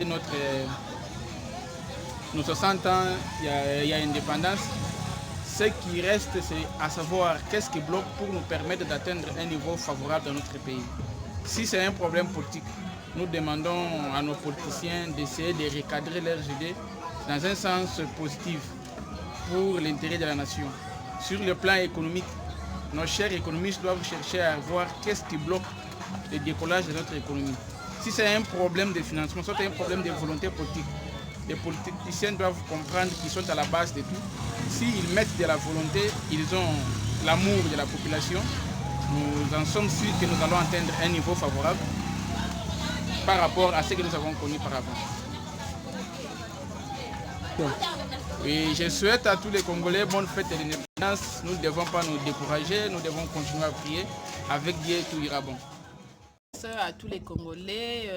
notre, nos 60 ans, il y a indépendance. Ce qui reste, c'est à savoir qu'est-ce qui bloque pour nous permettre d'atteindre un niveau favorable dans notre pays. Si c'est un problème politique, nous demandons à nos politiciens d'essayer de recadrer leurs idées dans un sens positif pour l'intérêt de la nation. Sur le plan économique, nos chers économistes doivent chercher à voir qu'est-ce qui bloque le décollage de notre économie. Si c'est un problème de financement, soit un problème de volonté politique, les politiciens doivent comprendre qu'ils sont à la base de tout. S'ils mettent de la volonté, ils ont l'amour de la population. Nous en sommes sûrs que nous allons atteindre un niveau favorable par rapport à ce que nous avons connu par avant. Et je souhaite à tous les Congolais bonne fête de l'indépendance. Nous ne devons pas nous décourager, nous devons continuer à prier. Avec Dieu, tout ira bon. À tous les Congolais,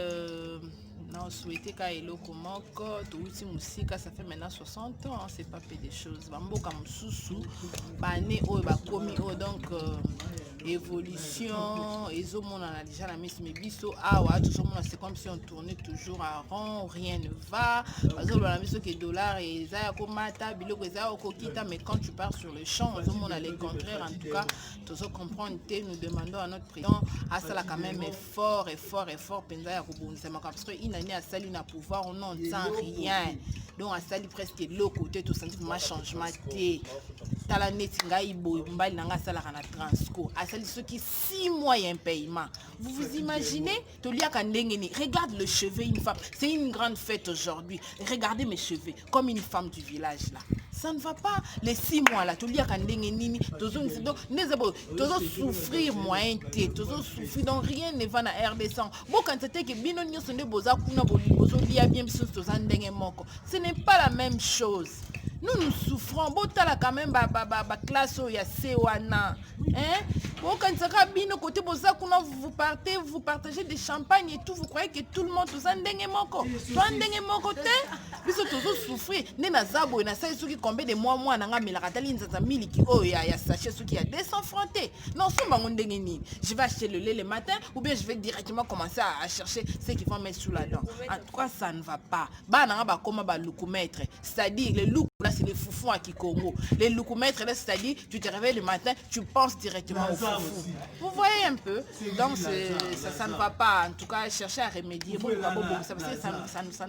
non, souhaiter qu'à Eloko Moko, Touti Moussika, ça fait maintenant 60 ans, c'est pas fait des choses. Bamboka Moussoussou, Bané, Bakomi, donc évolution, et on a déjà la mise, mais biso, c'est comme si on tournait toujours à rond, rien ne va. Par exemple, la mise qui est dollar et Zaya Komata, Biloko Zaya Okokita, mais quand tu pars sur le champ, on a les contraires, en tout cas, tous comprendre, nous demandons à notre président, à ça là quand même fort, Penzaya Koubounsema, parce qu'il a à salir na pouvoir, on n'entend rien. Donc à salir presque l'autre côté, tout senti vraiment changement. Tala netinga ibo mbali nanga sala kana transco. À salir ceux qui 6 mois y a un paiement. Vous vous imaginez? Tolia Kandengeni, regarde le cheveu une femme. C'est une grande fête aujourd'hui. Regardez mes cheveux, comme une femme du village là. Ça ne va pas. Les 6 mois là, Tolia Kandengeni, toujours souffrir moyen T, toujours souffrir, donc rien ne va na RDC. Bon quand c'était que bino nyo sonde boza kuna bozo lia bien biso tozandenge moko. Ce n'est pas la même chose. Nous souffrons. Bon, t'as quand même classe où il y a Sewana. Hein? Bon, quand ça va bien, côté vous partez, vous partagez des champagnes et tout. Vous croyez que tout le monde, tout ça, n'denge moko. Toi, n'denge moko, te. Puis c'est toujours souffrir. Nena zabo, na sa ceux qui combien de mois, nanga milaratali, nza mili qui, oh, ya sachet, ceux qui a 200 francs. Non, souvent, on n'denge ni. Je vais acheter le lait le matin, ou bien je vais directement commencer à chercher ceux qui vont mettre sous la dent. En tout cas, ça ne va pas. Bah, nanga ba koma ba loukoumètre. C'est-à-dire, le louk, là, c'est les foufous à Kikongo. Les loukoumètres, là, c'est-à-dire, tu te réveilles le matin, tu penses directement au foufou. Vous voyez un peu? Donc, ça ne va pas. En tout cas, chercher à remédier. Bon, ça ne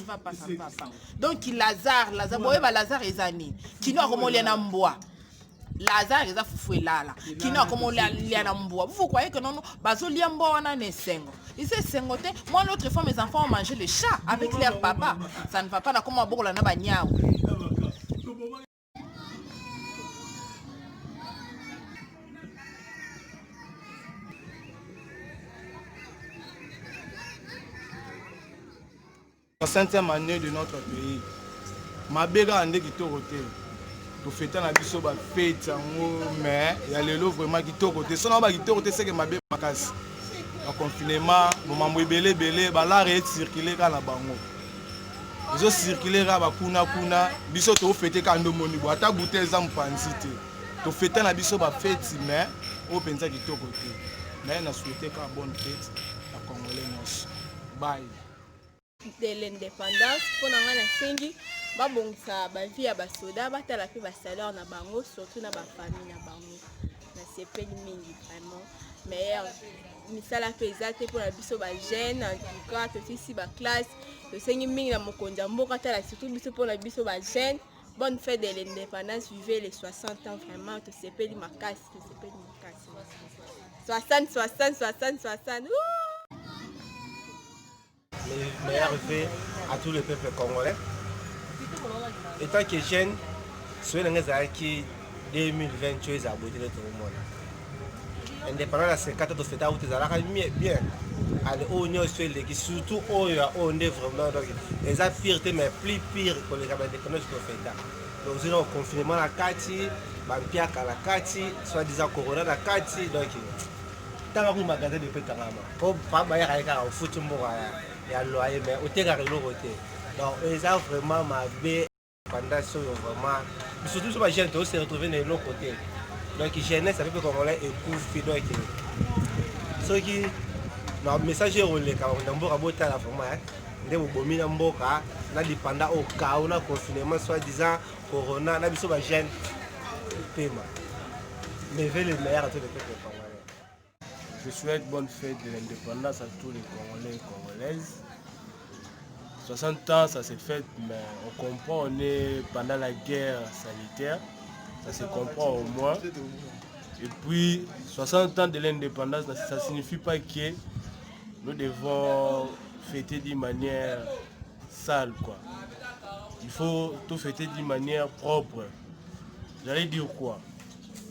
va pas, ça ne va pas. Donc, Lazare, Lazare et Zani, qui n'a comment les nambois. Lazare et Zafoufou là, qui n'a comment les nambois. Vous croyez que non, Bazo Liambo, on a un sengo. Il s'est sengoté. Moi, l'autre fois, mes enfants ont mangé le chat avec leur papa. Ça ne va pas, comment on a bagniao. La 5e année de notre pays. Ma béga ande qui te roté. Pour fêter la biso ba fête mais il y a le lot vraiment qui te roté. Son ba qui te roté c'est que ma béga casse. Le confinement, moment belé ba la ré circuler quand la bango. Ils ont circulé là ba kuna biso to fêter quand ndo moni bo ata bouteille za mpansité. To fêter la biso ba fête mais au penza qui te roté. Mais na souhaiter ka bonne fête la Congolais nos. Bye. De l'indépendance pour nous sengi babongisa ba vie ya basoda batala pe ba salaire na bango surtout na ba famille na bango na sepeli mingi vraiment meilleur misala pesate pour la biso ba jeune en tout cas to si ba classe to sengi mingi na mokonza mboka tala surtout biso pour la biso ba jeune bonne fête de l'indépendance vivez les 60 ans vraiment to sepeli makasi 60 Les meilleurs vœux à tout le peuple congolais. Étant que jeune, soyez dans qui 2020 tu es abouti de tout le monde. Indépendant de 50 ans de fête, vous êtes bien. Allez, on est surtout on est vraiment les fierté mais plus pire que les indépendances de fête. Donc nous avons confinement à Kati, Bampiak à la Kati, soit-disant Corona à Kati, donc tant que vous magasin de pétarama. Comme pas bailler avec un foot il y a loyer mais au terrain de l'autre côté. Donc ils ont vraiment ma baie pendant ce vraiment surtout sur ma jeune on s'est retrouvé de l'autre côté. Donc jeunesse avec le Congolais et couvre donc ceux qui non message relais quand on a beau raboter la vraiment nde bobomi na mboka na dépendant au cas ou na confinement soi-disant corona na biso ba jeune paiement. Mais veut le meilleur à tous les peuples congolais. Je souhaite bonne fête de l'indépendance à tous les Congolais et Congolaises. 60 ans, ça s'est fait, mais on comprend, on est pendant la guerre sanitaire, ça se comprend au moins. Et puis, 60 ans de l'indépendance, ça ne signifie pas que nous devons fêter d'une manière sale, quoi. Il faut tout fêter d'une manière propre. J'allais dire quoi?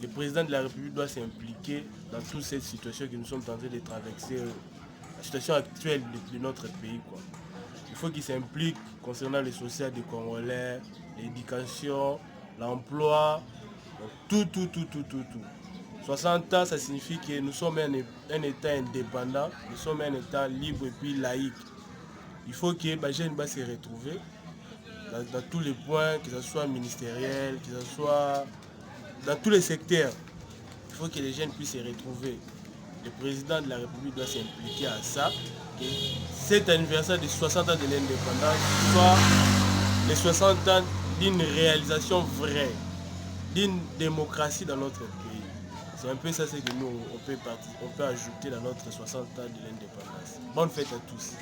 Le président de la République doit s'impliquer dans toute cette situation que nous sommes en train de traverser, la situation actuelle de notre pays, quoi. Il faut qu'il s'implique concernant le social des Congolais, l'éducation, l'emploi, tout. 60 ans, ça signifie que nous sommes un État indépendant, nous sommes un État libre et puis laïque. Il faut que les jeunes se retrouvent dans tous les points, que ce soit ministériel, que ce soit dans tous les secteurs. Il faut que les jeunes puissent se retrouver. Le président de la République doit s'impliquer à ça. Que cet anniversaire de 60 ans de l'indépendance soit les 60 ans d'une réalisation vraie, d'une démocratie dans notre pays. C'est un peu ça que nous, on peut ajouter dans notre 60 ans de l'indépendance. Bonne fête à tous.